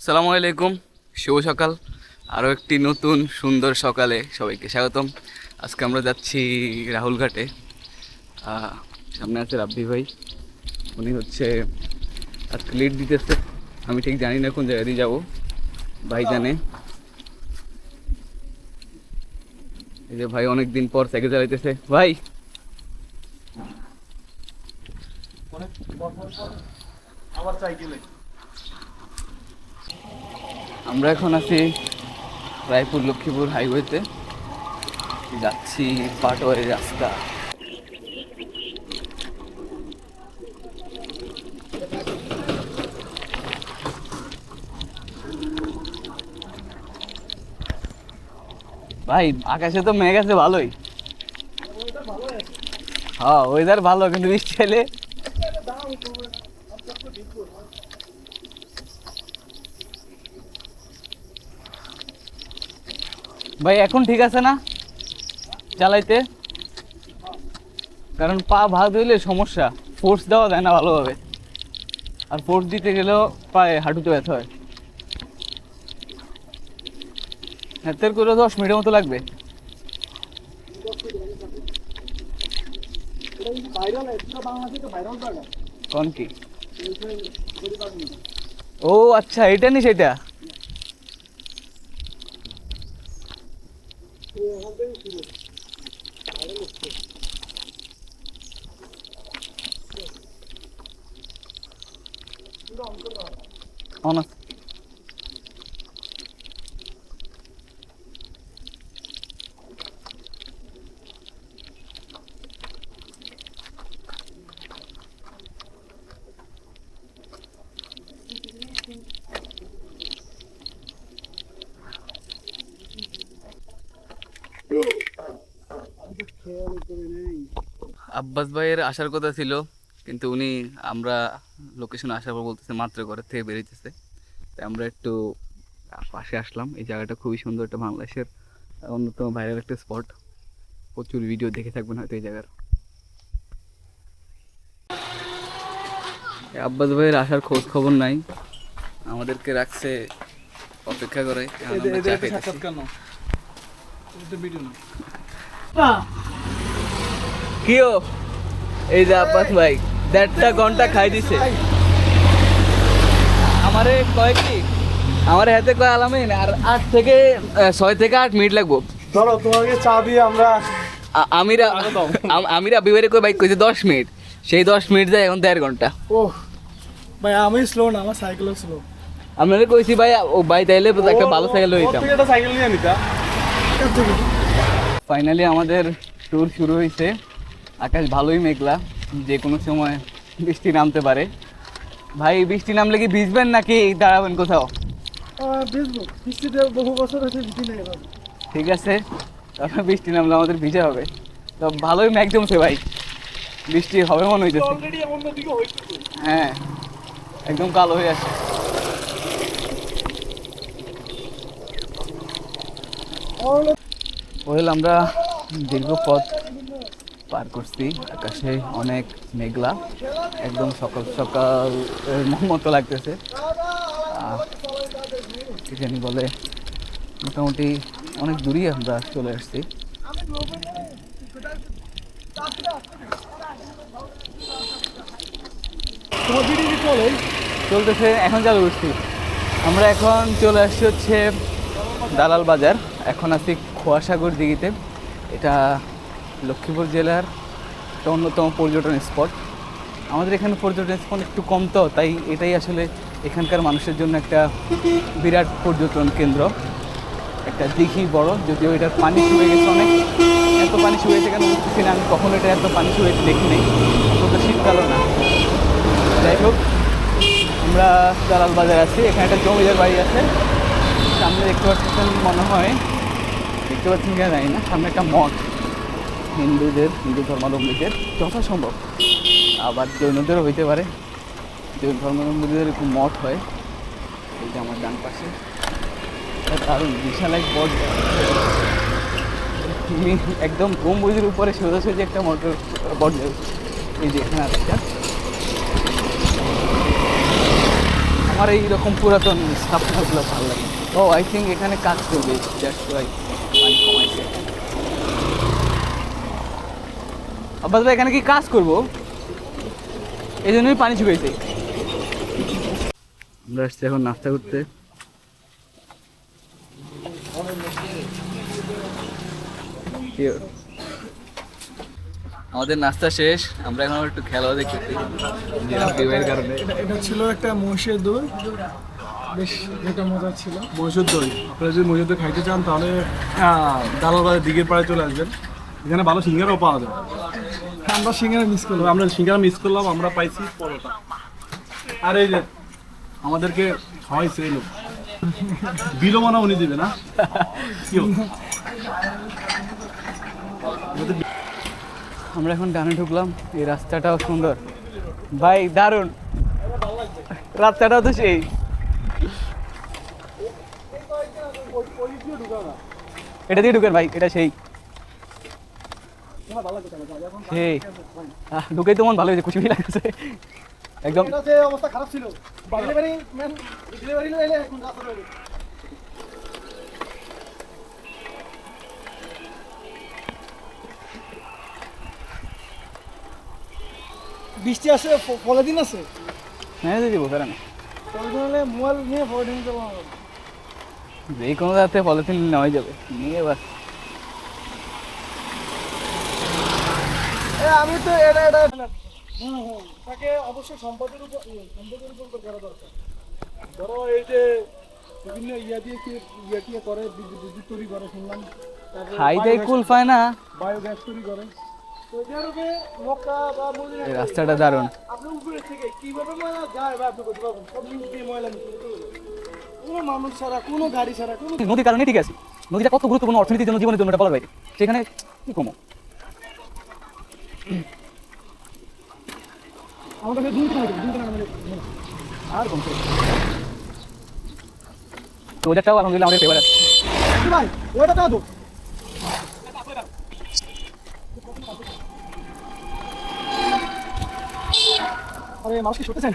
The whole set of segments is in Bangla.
আসসালামু আলাইকুম, শুভ সকাল। আরও একটি নতুন সুন্দর সকালে সবাইকে স্বাগতম। আজকে আমরা যাচ্ছি রাহুলঘাটে। সামনে আছে রাব্বি ভাই, উনি হচ্ছে আজকে লিড দিতেছে। আমি ঠিক জানি না কোন জায়গা দিয়ে যাবো, ভাই জানে। এই যে ভাই অনেক দিন পর সাইকেল চালাইতেছে। ভাই আমরা এখন আছি রায়পুর লক্ষ্মীপুর হাইওয়েতে, যাচ্ছি পাটোয়ারি রাস্তা। ভাই আকাশে তো মেঘ আছে ভালোই। হ্যাঁ ওয়েদার ভালো, কিন্তু বৃষ্টি এলে ভাই এখন ঠিক আছে না চালাইতে? কারণ পা ভাঁজ হইলে সমস্যা, ফোর্স দেওয়া যায় না ভালোভাবে, আর ফোর্স দিতে গেলেও পায়ে হাঁটুতে ব্যথা হয়। হাতের করে 10 মিনিটের মতো লাগবে। কোন কি? ও আচ্ছা, এটা নি সেটা। অনার্স আব্বাস ভাইয়ের আসার কথা ছিল, কিন্তু উনি আমরা লোকেশনে আসার পর বলতেছে মাত্র ঘরের থেকে বেরিয়েছে। তাই আমরা একটু পাশে আসলাম। এই জায়গাটা খুবই সুন্দর, একটা বাংলাদেশের অন্যতম ভাইরাল একটা স্পট। প্রচুর ভিডিও দেখে থাকবেন হয়তো এই জায়গার। আব্বাস ভাইয়ের আসার খোঁজ খবর নাই, আমাদেরকে রাখছে অপেক্ষা করে। কিও এই যে আব্বাস ভাই 1.5 ঘন্টা খাই দিছে আমারে। কয় কি আমার হাতে কয় আলামিন, আর 6 থেকে 8 মিনিট লাগবো। ধরো তোমাকে চা দিয়ে আমরা আমিরা বিবারে কই বাইক কইছে 10 মিনিট, সেই 10 মিনিট যায় এখন 1.5 ঘন্টা। ও ভাই আমি স্লো না, আমার সাইকেলও স্লো। আপনাদের কইছি ভাই, ও ভাই তাইলে একটা ভালো সাইকেল লইতাম। একটা সাইকেল নিয়ে নিতা। ফাইনালি আমাদের ট্যুর শুরু হয়েছে। আকাশ ভালোই মেঘলা, যে কোনো সময় বৃষ্টি নামতে পারে। ভাই বৃষ্টি নামলে কি ভিজবেন নাকি দাঁড়াবেন কোথাও? ভিজবো, বৃষ্টিতে বহু বছর হয়েছে ভিজি নেই। ঠিক আছে, তারপর বৃষ্টি নামলে আমাদের ভিজা হবে। তো ভালোই মেঘ জমছে ভাই, বৃষ্টি হবে মনে হইতেছে। হ্যাঁ একদম কালো হয়ে আসছে। ওয়েল আমরা দীর্ঘ পথ পার করছি, আকাশে অনেক মেঘলা, একদম সকাল সকাল মতো লাগতেছে। কি জানি বলে, মোটামুটি অনেক দূরই আমরা চলে আসছি। চলতেছে, এখন চালু করছি। আমরা এখন চলে আসছি হচ্ছে দালাল বাজার। এখন আছি খোয়াসাগর দিঘিতে। এটা লক্ষ্মীপুর জেলার একটা অন্যতম পর্যটন স্পট। আমাদের এখানে পর্যটন স্পট একটু কম, তো তাই এটাই আসলে এখানকার মানুষের জন্য একটা বিরাট পর্যটন কেন্দ্র। একটা দিঘি বড়, যদিও এটার পানি শুকিয়ে গেছে অনেক। এত পানি শুকিয়েছে কেন বুঝতেছি না, আমি কখনো এটা এত পানি শুকিয়েছে দেখি নাই, অত শীতকালও না। যাই হোক, আমরা দালাল বাজার আছি, এখানে একটা জমিদার বাড়ি আছে। সামনে দেখতে পাচ্ছেন, মনে হয় দেখতে পাচ্ছেন কিনা জানি না, সামনে একটা মঠ, হিন্দু ধর্মাবলম্বীদের যথাসম্ভব, আবার জৈনদেরও হইতে পারে। জৈন ধর্মাবলম্বীদের একটু মঠ হয়। এই যে আমার ডান পাশে দারুণ বিশাল এক বট, একদম গম্বুজের উপরে সোজাসুজি একটা মোটর বট। এই যে এখানে আছে, আমার এইরকম পুরাতন স্থাপনাগুলো ভালো লাগে। ও আই থিঙ্ক এখানে কাজ করবে, দ্যাটস ওয়াই পানি কমাইছে। আব্বাস ভাই এখানে কি কাজ করবো, এই জন্যই পানি শুকাইছে। আমরা আসছি এখন নাস্তা করতে। আমাদের নাস্তা শেষ, আমরা এখন একটু খেলাও দেখতেছি কারণে। এটা ছিল একটা মহিষের দই, বেশ যেটা মজা ছিল। মহিষের দই, আপনারা যদি মহিষের দই খাইতে চান তাহলে দালাল বাজার দিঘির পাড়ে চলে আসবেন, এখানে ভালো সিঙ্গারাও পাওয়া যায়। আমরা সিঙ্গারা মিস করলাম। আমরা সিঙ্গারা মিস করলাম, আমরা পাইছি পরোটা। আর এই যে আমাদেরকে খাওয়াইছে এই লোক, বিলও মানা উনি দিবে না কি আমরা এখন ডানে ঢুকলাম, এই রাস্তাটাও সুন্দর ভাই, দারুণ রাস্তাটাও তো সেই। এটা দিয়ে ঢুকেন ভাই, এটা সেই সেই ঢুকেই তো মন ভালো হয়েছে, খুশি লাগছে একদম। এটা যে অবস্থা খারাপ ছিল, ডেলিভারি ম্যান ডেলিভারি এলে এখন রাস্তা রইল। বৃষ্টি আসে, ফলে দিন আছে, হ্যাঁ দিব ফেরা না, পলিথিন হলে মোবাইল নিয়ে পলিথিন যাবো। যে কোনো যাতে পলিথিন নেওয়াই যাবে নিয়ে বাস। আমি তো এটা এটা তাকে অবশ্যই সম্পদের উপর করা দরকার। ধরো এই যে বিভিন্ন ইয়া করে, বিদ্যুৎ তৈরি করে শুনলাম, খাইতে কুল পায় না, বায়োগ্যাস তৈরি করে। তো এটার উপরে মক্কা বা মদিনা, এই রাস্তাটা দারুণ। আপনার উপরে থেকে কিভাবে ময়লা যায় বা আপনি করতে পারবেন, সব জিনিস দিয়ে ময়লা মিশিয়ে দিতে পারবেন। কোনো মানুষ ছাড়া, কোনো গাড়ি ছাড়া, কোনো নদীর কারণে ঠিক আছে, নদীটা কত গুরুত্বপূর্ণ অর্থনীতির জন্য, জীবনের জন্য, এটা বলার বাইরে। সেখানে কি কমো আমার কাছে দুর্নীতি না আর কমছে। তো ওদেরটাও আলহামদুলিল্লাহ আমাদের ফেভার আছে। ভাই ওটা দাও। আরে মানুষ কি শুনতেছেন?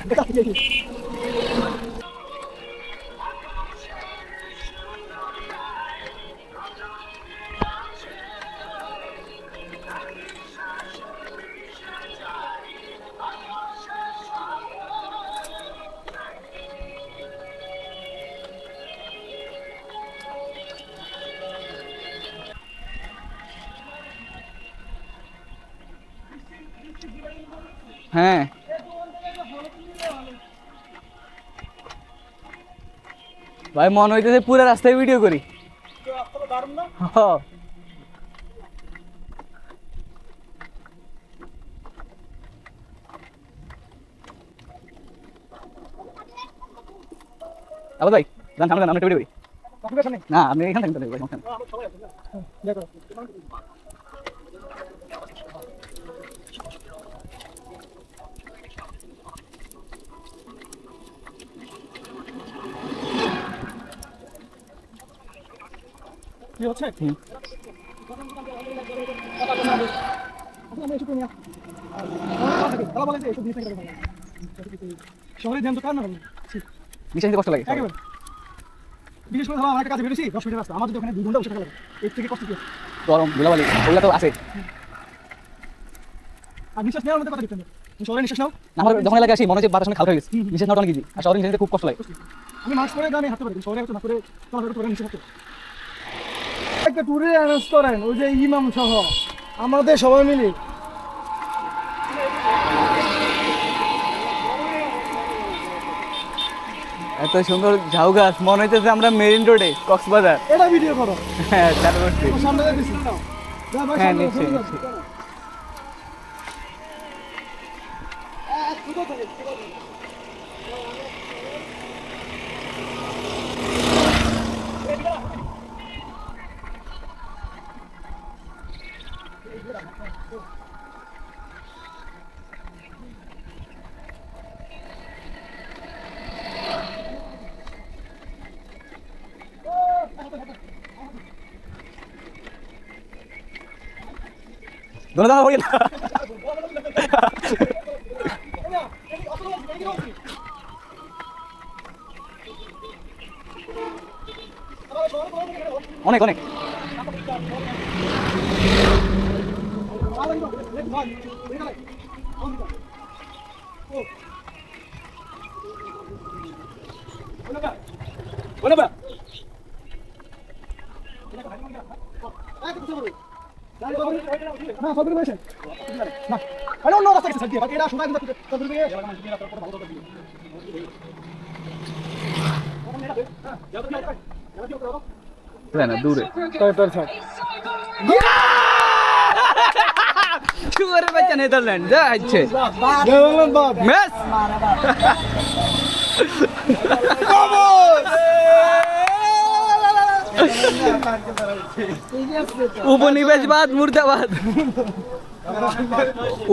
হ্যাঁ ভাই, মনে হইতেছে পুরো রাস্তায় ভিডিও করি। দারুণ না? হ্যাঁ আবার ভাই যান সামনে যান, আমরা একটা ভিডিও করি। আপনাদের সামনে না আপনি এখান থেকে ভাই, সমস্যা নেই। আমরা সবাই আছি না? দেখো কি হচ্ছে? শহরে ধ্যান তো কার না হবে? নিশ্চয়ই নিতে কষ্ট লাগে। একেবারে বিশেষ করে ধরো আমার একটা কাজে বেরোছি 10 মিনিটের রাস্তা, আমার যদি ওখানে 2 ঘন্টা বসে থাকা লাগে, এর থেকে কষ্ট কি আছে? গরম ধুলাবালি ওগুলো তো আছে। আর নিঃশ্বাস নেওয়ার মধ্যে কথা দেখতে হবে, শহরে নিঃশ্বাস নাও। আমার যখন এলাকায় আসি মনে হচ্ছে বাতাস অনেক খারাপ হয়ে গেছে, নিঃশ্বাস নেওয়াটা অনেক ইজি, আর শহরে নিঃশ্বাস নিতে খুব কষ্ট লাগে। আমি মাস্ক পরে গানে হাঁটতে পারি, শহরে হয়তো না করে চলাফেরা করতে পারি, নিঃশ্বাস হাঁটতে একটা ট্যুরে অ্যারেঞ্জ করেন, ওই যে ইমাম সহ আমাদের সবাই মিলে। এত সুন্দর ঝাউ গাছ, মনে হইতেছে আমরা মেরিন রোডে কক্সবাজার। এটা ভিডিও করো, হ্যাঁ চালু করছি। আমার সামনে দেখতেছি। যা ভাই, হ্যাঁ সামনে নিশ্চয়ই ছবি নিশ্চয়ই। দাও। দোনো দাঁড়া হয়ে গেল। অনেক অনেক না দূরে শুয়ারের বাচ্চা নেদারল্যান্ড যা ইচ্ছে ম্যাচ উপনিবেশবাদ মুর্দাবাদ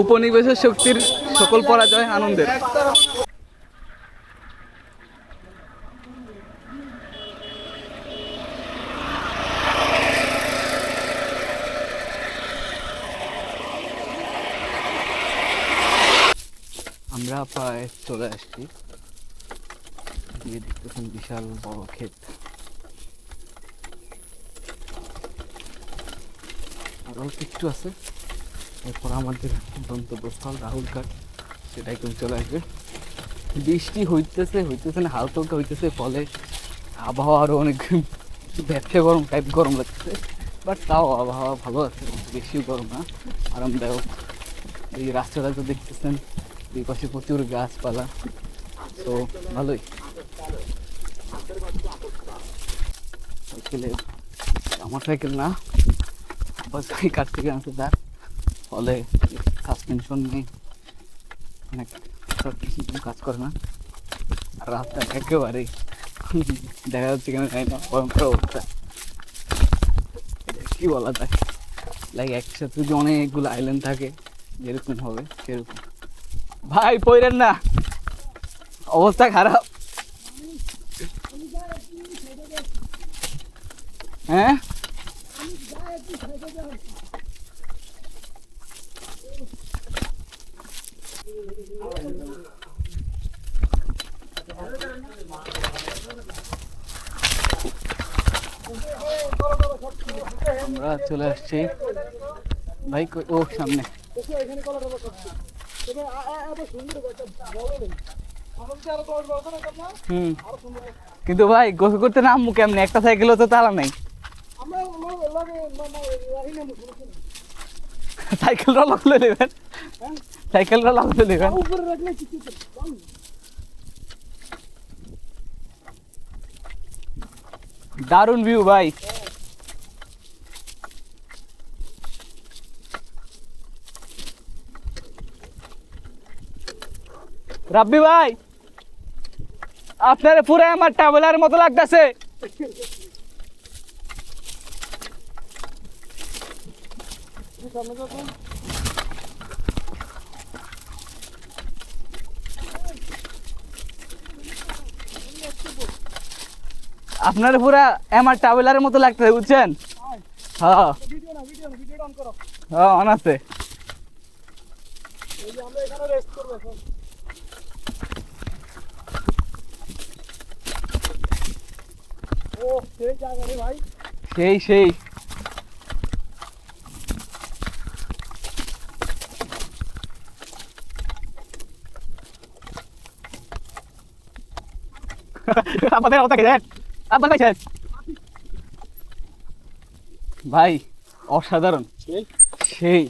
উপনিবেশের শক্তির সকল পরাজয় আনন্দের আমরা প্রায় চলে আসছি গিয়ে দেখতেছেন বিশাল বড় ক্ষেত আরও একটু আছে এরপর আমাদের গন্তব্যস্থল রাহুলঘাট সেটাই কিন্তু চলে আসবে বৃষ্টি হইতেছে না হালকা হালকা হইতেছে ফলে আবহাওয়া আরও অনেক ব্যবসা গরম টাইপ গরম লাগতেছে বাট তাও আবহাওয়া ভালো আছে বেশিও গরম না আরামদায়ক এই রাস্তাটা তো দেখতেছেন এই পাশে প্রচুর গাছপালা তো ভালোই সাইকেলে আমার সাইকেল না কাছ থেকে আনতে তার ফলে সাসপেনশন নেই অনেক কাজ করে না আর রাস্তা একেবারে দেখা যাচ্ছে কেন জানি না ভয়ঙ্কর অবস্থা কি বলা যায় লাইক একসাথে যদি অনেকগুলো আইল্যান্ড থাকে যেরকম হবে সেরকম ভাই পড়েন না অবস্থা খারাপ হ্যাঁ আমরা চলে আসছি ভাই ও সামনে কিন্তু ভাই গোসল করতে নামবো কেমনে একটা সাইকেলও তো তালা নাই সাইকেলটা লক করে নেবেন সাইকেলটা লক করে নেবেন দারুণ ভিউ ভাই রাব্বি ভাই আপনার পুরো আমার ট্রাভেলার মতো লাগতেছে আপনার পুরা আমার ট্রাভেলারের মতো লাগতেছে বুঝছেন হ্যাঁ হ্যাঁ অন আছে সেই সেই আপনাদের অবস্থা কি দেন আপনার পাইছেন ভাই অসাধারণ সেই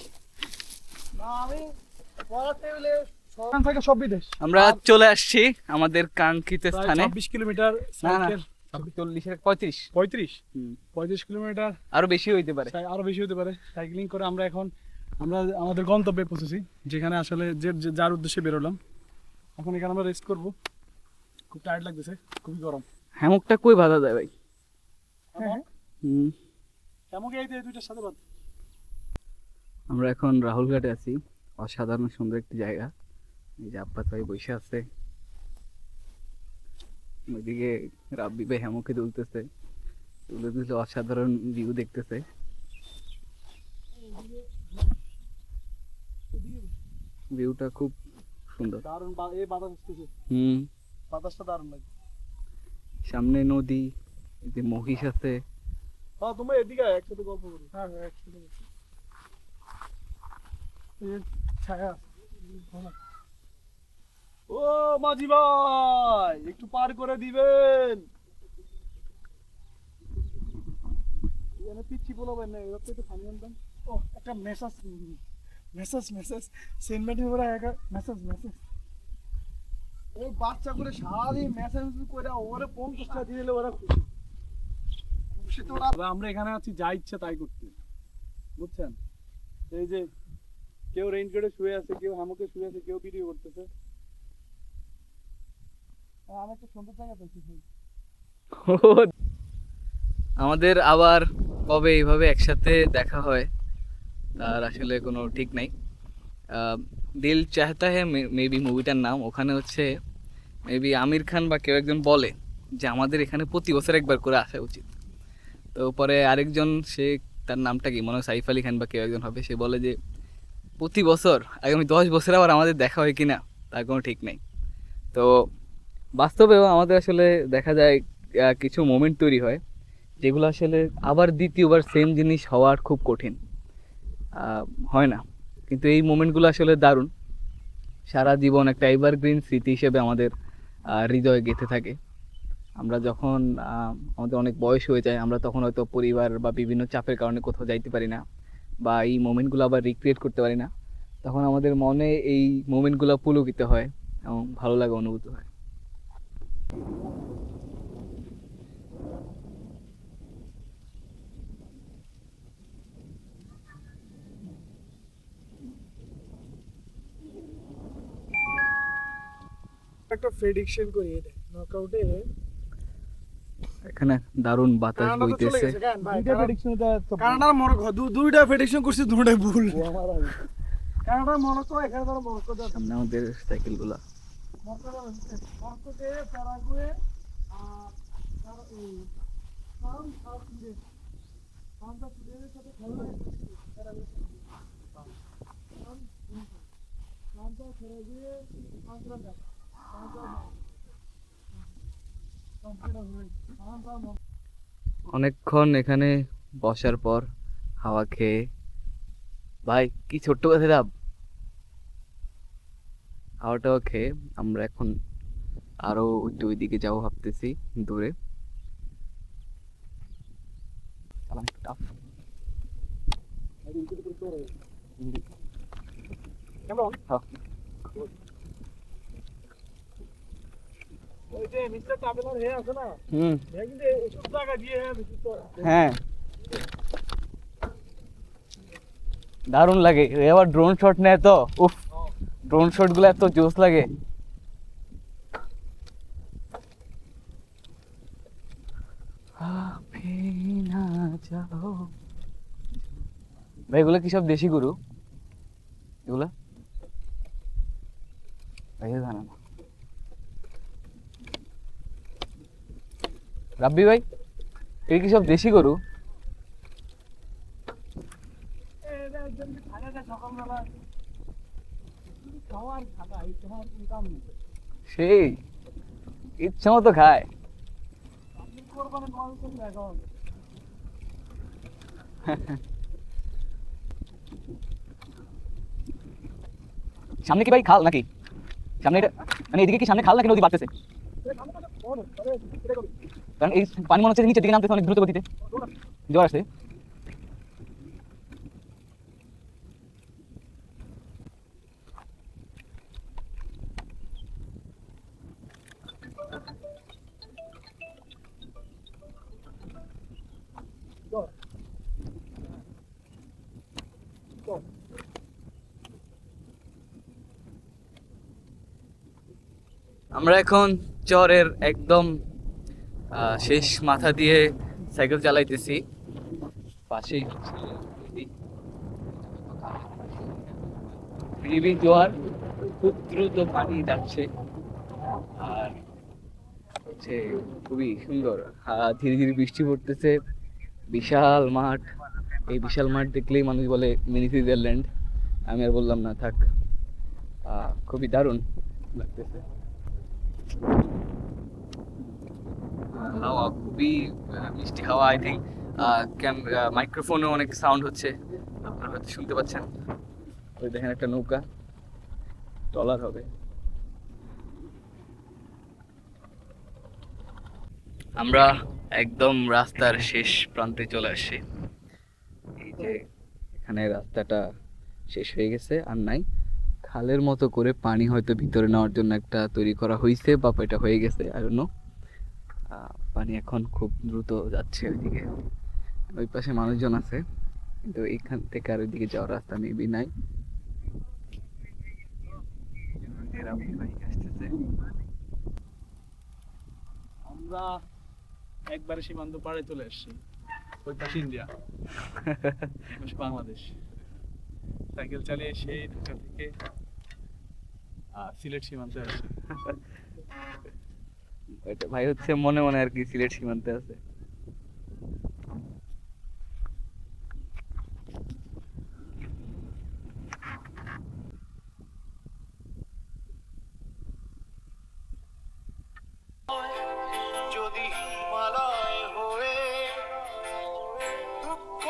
আমরা চলে আসছি আমাদের কাঙ্ক্ষিত স্থানে 26 কিলোমিটার না না 35 কিলোমিটার আরো বেশি হইতে পারে আরো বেশি হতে পারে সাইক্লিং করে আমরা আমাদের গন্তব্যে পৌঁছেছি যেখানে আসলে যার উদ্দেশ্যে বেরোলাম এখন এখানে আমরা রেস্ট করব খুব টায়ার্ড লাগতেছে খুবই গরম হ্যামকটা কই বাঁধা যায় ভাই হ্যামকে এই দুইটার সাথে বাঁধ আমরা এখন রাহুলঘাটে আছি অসাধারণ সুন্দর একটি জায়গা এই যে আব্বাস ভাই বসে আছে ওইদিকে রাব্বি ভাই হ্যামকে তুলতেছে তুলে অসাধারণ ভিউ দেখতেছে ভিউটা খুব সুন্দর দারুণ এই বাতাস আসতেছে বাতাসটা দারুণ লাগে সামনে নদী এই যে মহিষ আছে। হ্যাঁ তোমরা এদিকে আয়, একসাথে গল্প করি। হ্যাঁ হ্যাঁ একসাথে বসি। এই যে ছায়া ও মাঝি ভাই একটু পার করে দিবেন। এখানে পিচ্ছি বলবেন না, এবার তো একটু পানি আনতাম। ও একটা মেসেজ মেসেজ মেসেজ সেন্টমেন্টের উপরে একটা মেসেজ মেসেজ ওই বাচ্চা করে সারাদিন মেসেজ করে ওরে 50 টাকা দিয়ে দিলে ওরা খুশি খুশি তো ওরা। আমরা এখানে আছি যা ইচ্ছা তাই করতে, বুঝছেন? এই যে কেউ রেইনকোটে শুয়ে আছে, কেউ হামুকে শুয়ে আছে, কেউ ভিডিও করতেছে। আমি একটা সুন্দর জায়গা পেয়েছি। আমাদের আবার কবে এইভাবে একসাথে দেখা হয় তার আসলে কোনো ঠিক নাই। দিল চাহতা হ্যাঁ মেবি মুভিটার নাম, ওখানে হচ্ছে মেবি আমির খান বা কেউ একজন বলে যে আমাদের এখানে প্রতি বছর একবার করে আসা উচিত। তো পরে আরেকজন, সে তার নামটা কি মনে হয় সাইফ আলী খান বা কেউ একজন হবে, সে বলে যে প্রতি বছর আগামী 10 বছরে আবার আমাদের দেখা হয় কি না তার কোনো ঠিক নেই। তো বাস্তবেও আমাদের আসলে দেখা যায় কিছু মোমেন্ট তৈরি হয় যেগুলো আসলে আবার দ্বিতীয়বার সেম জিনিস হওয়ার খুব কঠিন, হয় না। কিন্তু এই মোমেন্টগুলো আসলে দারুণ, সারা জীবন একটা এভারগ্রিন স্মৃতি হিসেবে আমাদের হৃদয়ে গেঁথে থাকে। আমরা যখন আমাদের অনেক বয়স হয়ে যায়, আমরা তখন হয়তো পরিবার বা বিভিন্ন চাপের কারণে কোথাও যাইতে পারি না বা এই মোমেন্টগুলো আবার রিক্রিয়েট করতে পারি না, তখন আমাদের মনে এই মোমেন্টগুলো পুলকিত হয় এবং ভালো লাগা অনুভূত হয়। একটা প্রেডিকশন করি এটা নকআউটে এখানে দারুণ বাতাস কানাডা তো চলে বইতেছে। গেছে কেন ভাই? দুইটা প্রেডিকশন এটা কানাডার মরক্কো দুইটা প্রেডিকশন করছি, দুটোই ভুল। কানাডার মরক্কো, এখানে ধরো মরক্কো যাচ্ছে। সামনে আমাদের সাইকেলগুলা। মরক্কোতে প্যারাগুয়ে আর সাউথ সুদান, সাউথ সুদানের সাথে খেলা হয়েছে প্যারাগুয়ে। সাউথ প্যারাগুয়ে আন্তর্জাতিক অনেকক্ষণ এখানে বসার পর হাওয়া খেয়ে, ভাই কি ছোট্ট কথা ডাব, হাওয়াটাও খেয়ে আমরা এখন আরো একটু ওইদিকে যাবো ভাবতেছি, দূরে। চালান একটু tough। কেমন? হ্যাঁ। ওই যে মিস্টার ট্রাভেলার হে আছে না, হুম। হে কিন্তু এসব জায়গা দিয়ে বেশি তো। হ্যাঁ, দারুণ লাগে। এ আবার ড্রোন শট নেয় তো, উফ, ড্রোন শট গুলো এত জোস লাগে। ভাই এগুলো কি সব দেশি গরু এগুলা? ভাই জানে না। রাব্বি ভাই এই কি সব দেশি গরু? এটা একদম খানা দেয় সকালবেলা, খাওয়ার খাতা এই তোমার ইনকাম নেই। সেই ইচ্ছা মতো খায়। আপনি কোরবানি করেছেন না এখন? সামনে কি ভাই খাল নাকি? সামনে এটা মানে এদিকে কি সামনে খাল নাকি নদী বাড়তেছে? কারণ এই পানি মনে হচ্ছে নিচের দিকে নামতেছে অনেক দ্রুত গতিতে, জ্বর আসছে। আমরা এখন চরের একদম শেষ মাথা দিয়ে সাইকেল চালাইতেছি। পাশেই রিবি জোয়ার, খুব দ্রুত পানি যাচ্ছে আর হচ্ছে খুবই সুন্দর। ধীরে ধীরে বৃষ্টি পড়তেছে, বিশাল মাঠ। এই বিশাল মাঠ দেখলেই মানুষ বলে মিনি সুইজারল্যান্ড। আমি আর বললাম না, থাক। খুবই দারুণ লাগতেছে। হাওয়া খুবই মিষ্টি হাওয়া। আই থিঙ্ক মাইক্রোফোনে অনেক সাউন্ড হচ্ছে, আপনারা হয়তো শুনতে পাচ্ছেন। ওই দেখেন একটা নৌকা, ট্রলার হবে। আমরা একদম রাস্তার শেষ প্রান্তে চলে আসছি। এই যে এখানে রাস্তাটা শেষ হয়ে গেছে, আর নাই। খালের মতো করে পানি হয়তো ভিতরে নেওয়ার জন্য একটা তৈরি করা হয়েছে, বা এটা হয়ে গেছে, আই ডোন্ট নো। পানি এখন খুব দ্রুত যাচ্ছে ওইদিকে। ওই পাশে মানুষজন আছে, কিন্তু এখান থেকে আর ওইদিকে যাওয়ার রাস্তা মেবি নাই। এরা বাইক আসতেছে। আমরা একবারে সীমান্ত পাড়ে চলে এসেছি, ওই পাশে ইন্ডিয়া, এই পাশে বাংলাদেশ। সাইকেল চালিয়ে সেই ঢাকা থেকে সিলেট সীমান্তে আসছি। ওইটা ভাই হচ্ছে মনে মনে আর কি সিলেট সীমান্তে আছে। যদি হিমালয় হয়ে দুঃখ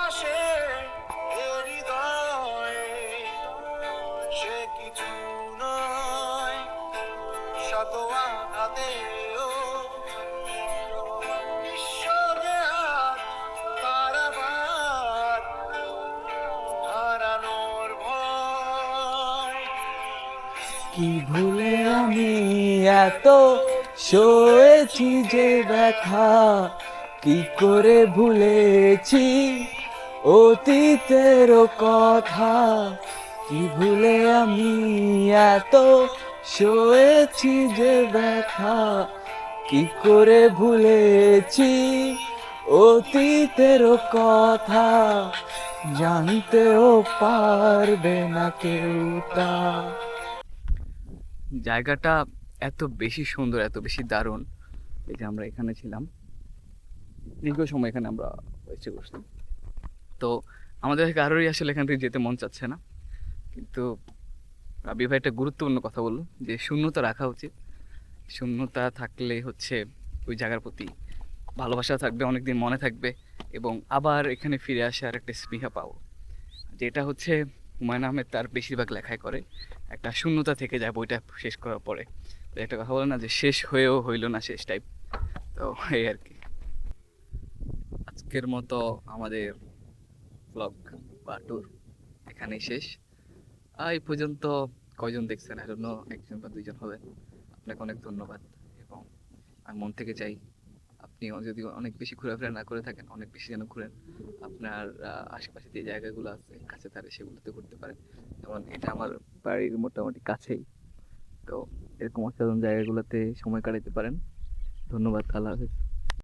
আসে এ হৃদয়ে, সে কিছু নয় শত আঘাতেও বিশ্বকে আর পারাবার হারানোর ভয়। কি ভুলে আমি এত সয়েছি যে ব্যথা, কি করে ভুলেছি অতীতের কথা। কি ভুলে আমি এত সয়েছি যে ব্যথা, কি করে ভুলেছি অতীতের কথা। জানতেও পারবে না কেউ তা। জায়গাটা এত বেশি সুন্দর, এত বেশি দারুণ। এই যে আমরা এখানে ছিলাম, দীর্ঘ সময় এখানে আমরা ওয়েস্টে করছি। তো আমাদের কারোরই আসলে এখান থেকে যেতে মন চাচ্ছে না, কিন্তু রাবি ভাই একটা গুরুত্বপূর্ণ কথা বললো যে শূন্যতা রাখা উচিত। শূন্যতা থাকলে হচ্ছে ওই জায়গার প্রতি ভালোবাসা থাকবে, অনেকদিন মনে থাকবে, এবং আবার এখানে ফিরে আসার একটা স্পৃহা পাবো। যেটা হচ্ছে হুমায়ুন আহমেদ তার বেশিরভাগ লেখায় করে, একটা শূন্যতা থেকে যায় বইটা শেষ করার পরে। তো একটা কথা বলে না যে শেষ হয়েও হইল না শেষ টাইপ। তো এই আর কি, আজকের মতো আমাদের ব্লগ বা ট্যুর এখানেই শেষ। এই পর্যন্ত কয়জন দেখছেন, আই ডোন্ট নো, একজন বা দুইজন হবে। আপনাকে অনেক ধন্যবাদ, এবং আমি মন থেকে চাই আপনি যদি অনেক বেশি ঘোরাফেরা না করে থাকেন, অনেক বেশি যেন ঘুরেন। আপনার আশেপাশে যে জায়গাগুলো আছে কাছে ধারে, সেগুলোতে ঘুরতে পারেন। যেমন এটা আমার বাড়ির মোটামুটি কাছেই, তো এরকম অসাধারণ জায়গাগুলোতে সময় কাটাতে পারেন। ধন্যবাদ, আল্লাহ হাফেজ।